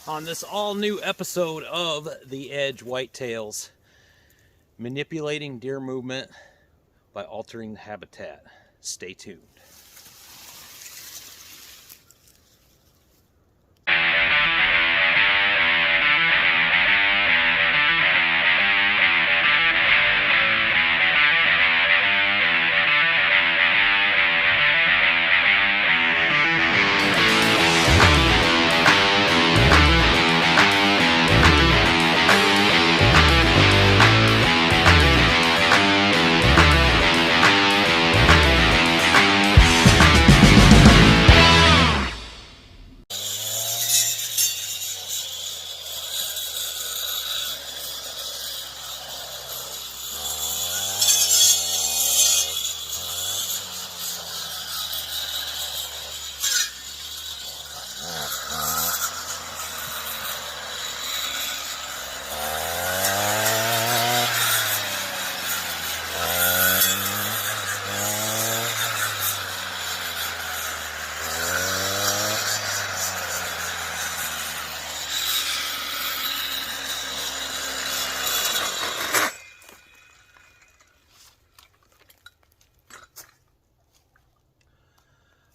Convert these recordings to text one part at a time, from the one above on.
on this all-new episode of The Edge Whitetails, manipulating deer movement by altering the habitat. Stay tuned.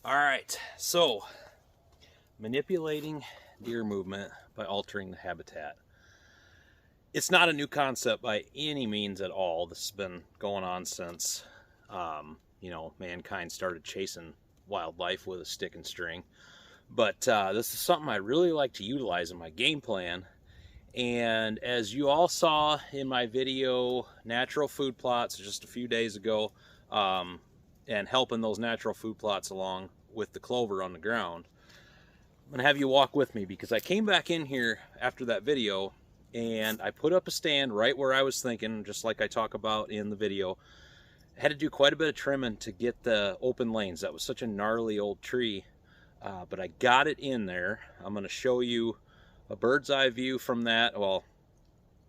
Alright, so manipulating deer movement by altering the habitat. It's not a new concept by any means at all. This has been going on since, mankind started chasing wildlife with a stick and string. But this is something I really like to utilize in my game plan. And as you all saw in my video, natural food plots just a few days ago, and helping those natural food plots along with the clover on the ground, I'm gonna have you walk with me because I came back in here after that video and I put up a stand right where I was thinking, just like I talk about in the video. I had to do quite a bit of trimming to get the open lanes. That was such a gnarly old tree, but I got it in there. I'm gonna show you a bird's eye view from that, well,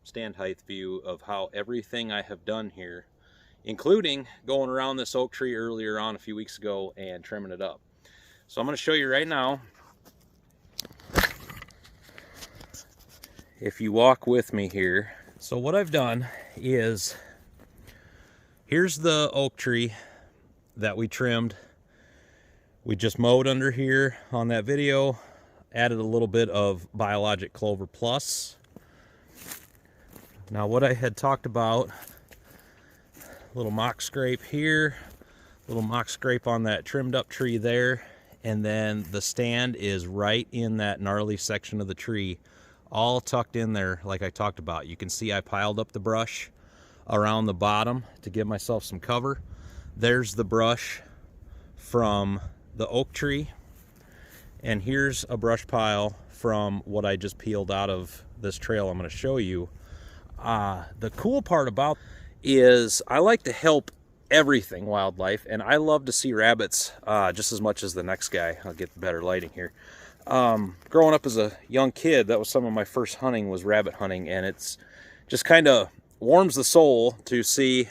stand height view of how everything I have done here, including going around this oak tree earlier on a few weeks ago and trimming it up. So I'm going to show you right now. If you walk with me here. So what I've done is, here's the oak tree that we trimmed. We just mowed under here on that video, added a little bit of Biologic Clover Plus. Now what I had talked about, little mock scrape here, little mock scrape on that trimmed up tree there, and then the stand is right in that gnarly section of the tree, all tucked in there like I talked about. You can see I piled up the brush around the bottom to give myself some cover. There's the brush from the oak tree, and here's a brush pile from what I just peeled out of this trail I'm going to show you. The cool part about is I like to help everything wildlife, and I love to see rabbits just as much as the next guy. I'll get better lighting here. Growing up as a young kid, that was some of my first hunting, was rabbit hunting, and it's just kind of warms the soul to see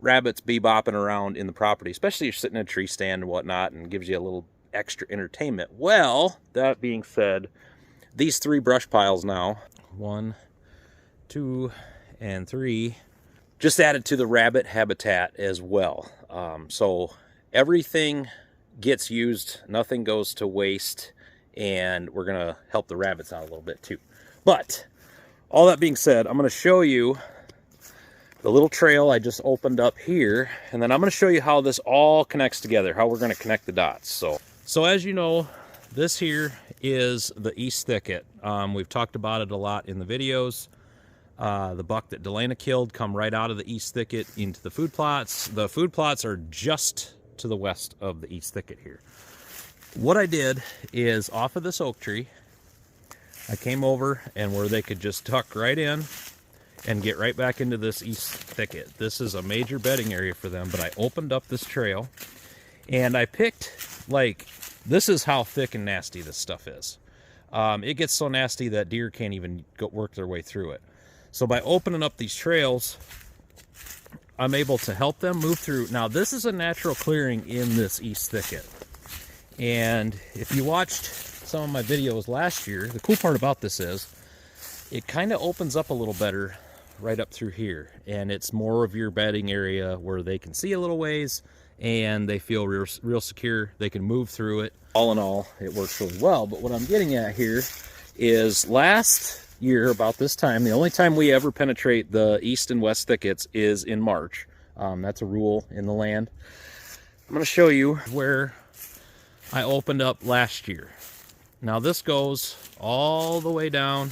rabbits bebopping around in the property, especially if you're sitting in a tree stand and whatnot, and gives you a little extra entertainment. Well, that being said, these three brush piles now, 1, 2, and 3, just added to the rabbit habitat as well. So everything gets used, nothing goes to waste, and we're gonna help the rabbits out a little bit too. But all that being said, I'm gonna show you the little trail I just opened up here, and then I'm gonna show you how this all connects together, how we're gonna connect the dots. So as you know, this here is the East Thicket. We've talked about it a lot in the videos. The buck that Delana killed come right out of the East Thicket into the food plots. The food plots are just to the west of the East Thicket here. What I did is, off of this oak tree, I came over and where they could just tuck right in and get right back into this East Thicket. This is a major bedding area for them, but I opened up this trail and I picked, this is how thick and nasty this stuff is. It gets so nasty that deer can't even work their way through it. So by opening up these trails, I'm able to help them move through. Now, this is a natural clearing in this East Thicket. And if you watched some of my videos last year, the cool part about this is it kind of opens up a little better right up through here, and it's more of your bedding area where they can see a little ways and they feel real secure. They can move through it. All in all, it works really well. But what I'm getting at here is last year about this time, the only time we ever penetrate the east and west thickets is in March. That's a rule in the land. I'm going to show you where I opened up last year. Now this goes all the way down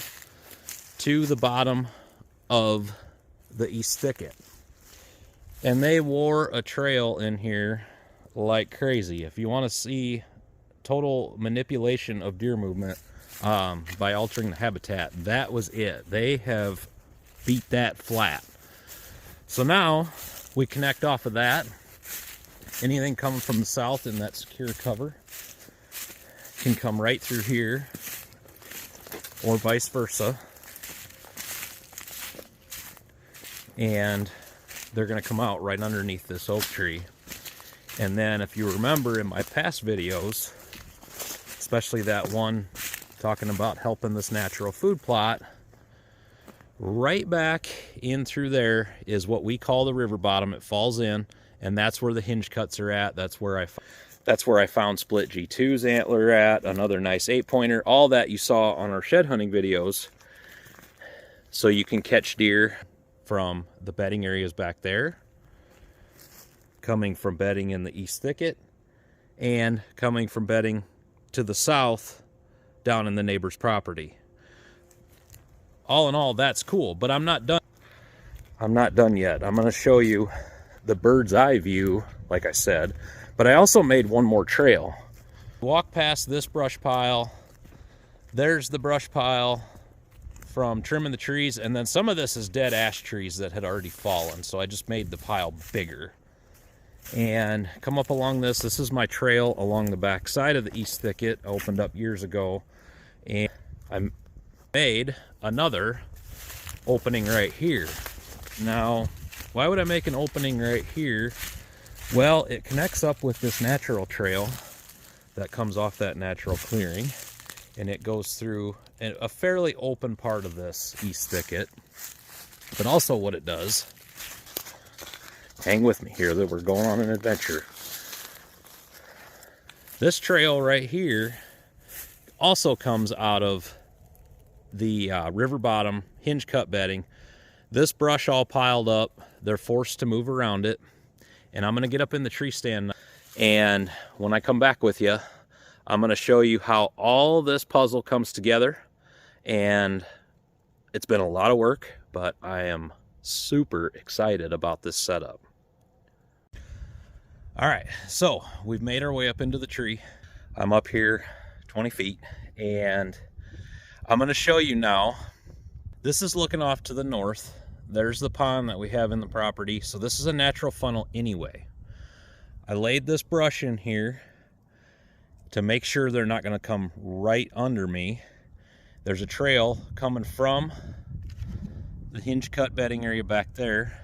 to the bottom of the east thicket, and they wore a trail in here like crazy. If you want to see total manipulation of deer movement by altering the habitat, that was it. They have beat that flat. So now we connect off of that. Anything coming from the south in that secure cover can come right through here, or vice versa. And they're going to come out right underneath this oak tree. And then if you remember in my past videos, especially that one talking about helping this natural food plot, right back in through there is what we call the river bottom. It falls in, and that's where the hinge cuts are at. That's where I found Split G2's antler at, another nice 8-pointer, all that you saw on our shed hunting videos. So you can catch deer from the bedding areas back there, coming from bedding in the east thicket, and coming from bedding to the south down in the neighbor's property. All in all, that's cool, but I'm not done. I'm not done yet. I'm going to show you the bird's eye view, like I said, but I also made one more trail. Walk past this brush pile. There's the brush pile from trimming the trees, and then some of this is dead ash trees that had already fallen, so I just made the pile bigger. And come up along this. This is my trail along the back side of the east thicket. I opened up years ago, and I made another opening right here. Now, why would I make an opening right here? Well, it connects up with this natural trail that comes off that natural clearing, and it goes through a fairly open part of this east thicket. But also what it does, hang with me here, that we're going on an adventure. This trail right here also comes out of the river bottom hinge cut bedding. This brush all piled up, they're forced to move around it, and I'm going to get up in the tree stand, and when I come back with you, I'm going to show you how all this puzzle comes together. And it's been a lot of work, but I am super excited about this setup. All right, so we've made our way up into the tree. I'm up here 20 feet, and I'm going to show you now. This is looking off to the north. There's the pond that we have in the property. So this is a natural funnel anyway. I laid this brush in here to make sure they're not going to come right under me. There's a trail coming from the hinge cut bedding area back there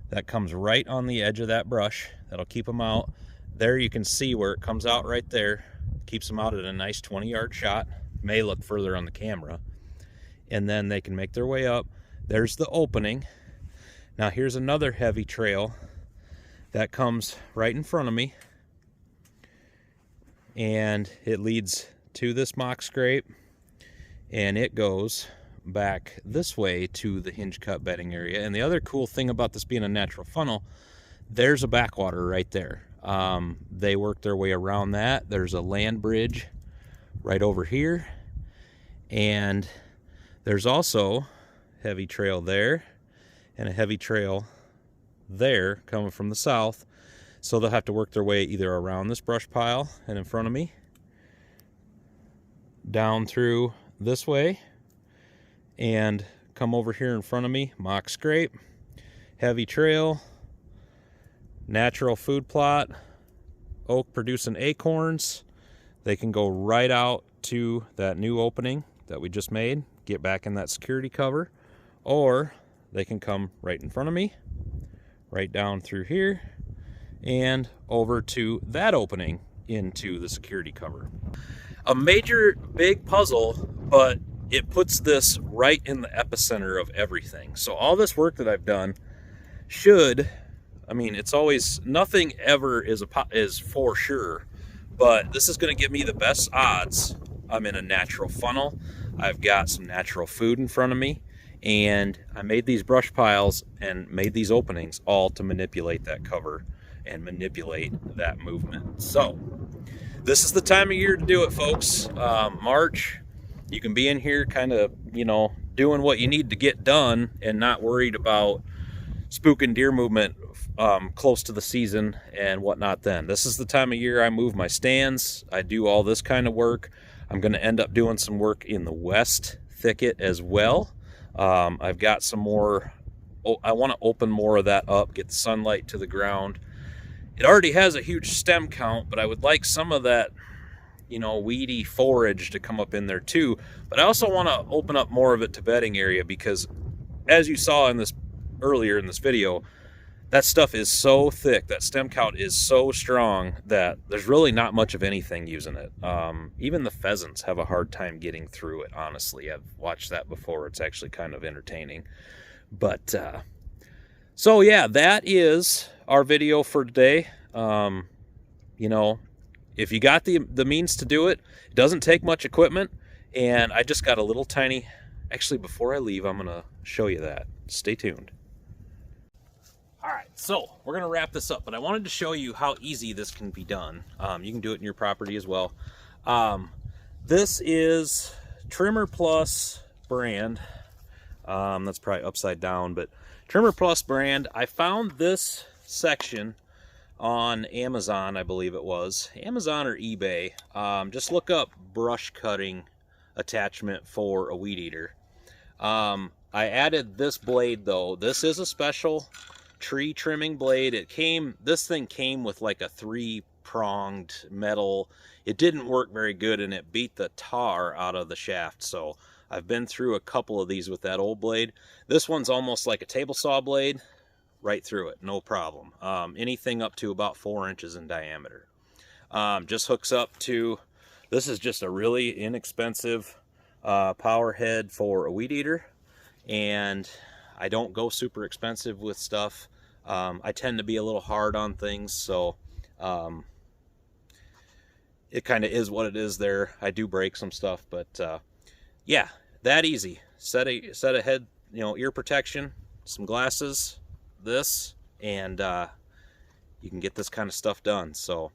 that comes right on the edge of that brush. That'll keep them out. There you can see where it comes out right there. Keeps them out at a nice 20-yard shot. May look further on the camera. And then they can make their way up. There's the opening. Now here's another heavy trail that comes right in front of me. And it leads to this mock scrape. And it goes back this way to the hinge cut bedding area. And the other cool thing about this being a natural funnel, there's a backwater right there. They work their way around that. There's a land bridge right over here, and there's also heavy trail there and a heavy trail there coming from the south. So they'll have to work their way either around this brush pile and in front of me, down through this way, and come over here in front of me, mock scrape, heavy trail, natural food plot, oak producing acorns. They can go right out to that new opening that we just made, get back in that security cover, or they can come right in front of me, right down through here, and over to that opening into the security cover. a major big puzzle, but it puts this right in the epicenter of everything. So all this work that I've done should, I mean, it's always, nothing ever is for sure, but this is going to give me the best odds. I'm in a natural funnel. I've got some natural food in front of me, and I made these brush piles and made these openings all to manipulate that cover and manipulate that movement. So this is the time of year to do it, folks. March, you can be in here kind of, you know, doing what you need to get done and not worried about spook and deer movement close to the season and whatnot. Then this is the time of year I move my stands. I do all this kind of work. I'm going to end up doing some work in the west thicket as well. I've got some more. I want to open more of that up, get the sunlight to the ground. It already has a huge stem count, but I would like some of that, you know, weedy forage to come up in there too. But I also want to open up more of it to bedding area, because as you saw in this earlier in this video, that stuff is so thick, that stem count is so strong that there's really not much of anything using it. Even the pheasants have a hard time getting through it, honestly. I've watched that before. It's actually kind of entertaining. But so yeah, that is our video for today. You know, if you got the means to do it, it doesn't take much equipment. And I just got a little tiny, actually before I leave, I'm gonna show you that. Stay tuned. All right, so we're gonna wrap this up, but I wanted to show you how easy this can be done. You can do it in your property as well. This is Trimmer Plus brand. That's probably upside down, but Trimmer Plus brand. I found this section on Amazon, I believe it was. Amazon or eBay. Just look up brush cutting attachment for a weed eater. I added this blade though. This is a special tree trimming blade. This thing came with like a 3-pronged metal. It didn't work very good and it beat the tar out of the shaft. So I've been through a couple of these with that old blade. This one's almost like a table saw blade, right through it, no problem. Anything up to about 4 inches in diameter. Just hooks up to, this is just a really inexpensive power head for a weed eater. And I don't go super expensive with stuff. I tend to be a little hard on things, so it kind of is what it is there. I do break some stuff, but yeah, that easy. Set a head, you know, ear protection, some glasses, this, and you can get this kind of stuff done. So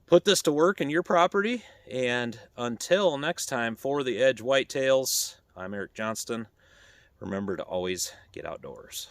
put this to work in your property, and until next time, for the Edge Whitetails, I'm Eric Johnston. Remember to always get outdoors.